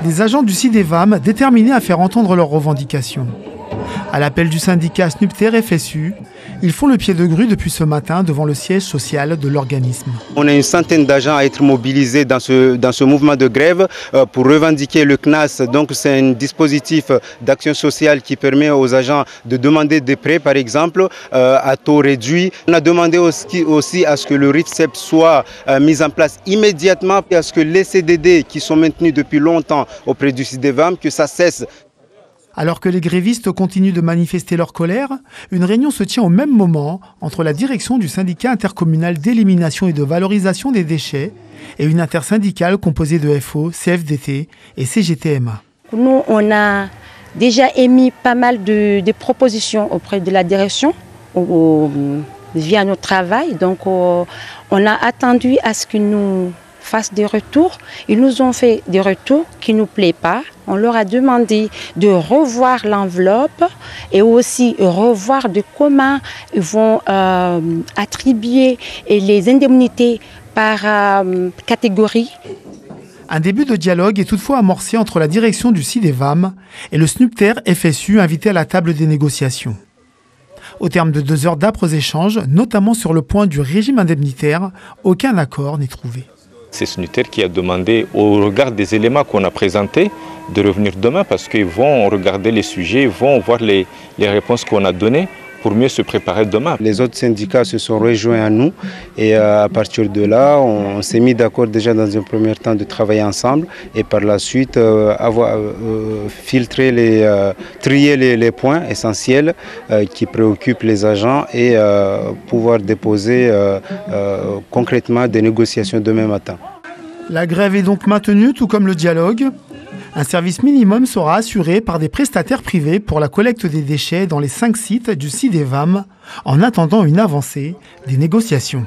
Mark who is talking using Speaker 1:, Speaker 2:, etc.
Speaker 1: des agents du CIDEVAM déterminés à faire entendre leurs revendications. À l'appel du syndicat SNUPTER-FSU, ils font le pied de grue depuis ce matin devant le siège social de l'organisme.
Speaker 2: On a une centaine d'agents à être mobilisés dans ce mouvement de grève pour revendiquer le CNAS. Donc c'est un dispositif d'action sociale qui permet aux agents de demander des prêts, par exemple, à taux réduit. On a demandé aussi à ce que le RIFSEP soit mis en place immédiatement et à ce que les CDD qui sont maintenus depuis longtemps auprès du CIDEVAM, que ça cesse.
Speaker 1: Alors que les grévistes continuent de manifester leur colère, une réunion se tient au même moment entre la direction du syndicat intercommunal d'élimination et de valorisation des déchets et une intersyndicale composée de FO, CFDT et CGTMA.
Speaker 3: Nous, on a déjà émis pas mal de propositions auprès de la direction via notre travail. Donc, on a attendu à ce qu'ils nous fassent des retours. Ils nous ont fait des retours qui ne nous plaisent pas. On leur a demandé de revoir l'enveloppe et aussi revoir de comment ils vont attribuer les indemnités par catégorie.
Speaker 1: Un début de dialogue est toutefois amorcé entre la direction du CIDEVAM et le SNUPTER-FSU invité à la table des négociations. Au terme de 2 heures d'âpres échanges, notamment sur le point du régime indemnitaire, aucun accord n'est trouvé.
Speaker 4: C'est SNUPTER qui a demandé, au regard des éléments qu'on a présentés, de revenir demain parce qu'ils vont regarder les sujets, ils vont voir les réponses qu'on a données pour mieux se préparer demain.
Speaker 2: Les autres syndicats se sont rejoints à nous et à partir de là, on s'est mis d'accord déjà dans un premier temps de travailler ensemble et par la suite trier les points essentiels qui préoccupent les agents et pouvoir déposer concrètement des négociations demain matin.
Speaker 1: La grève est donc maintenue, tout comme le dialogue. Un service minimum sera assuré par des prestataires privés pour la collecte des déchets dans les 5 sites du CIDEVAM en attendant une avancée des négociations.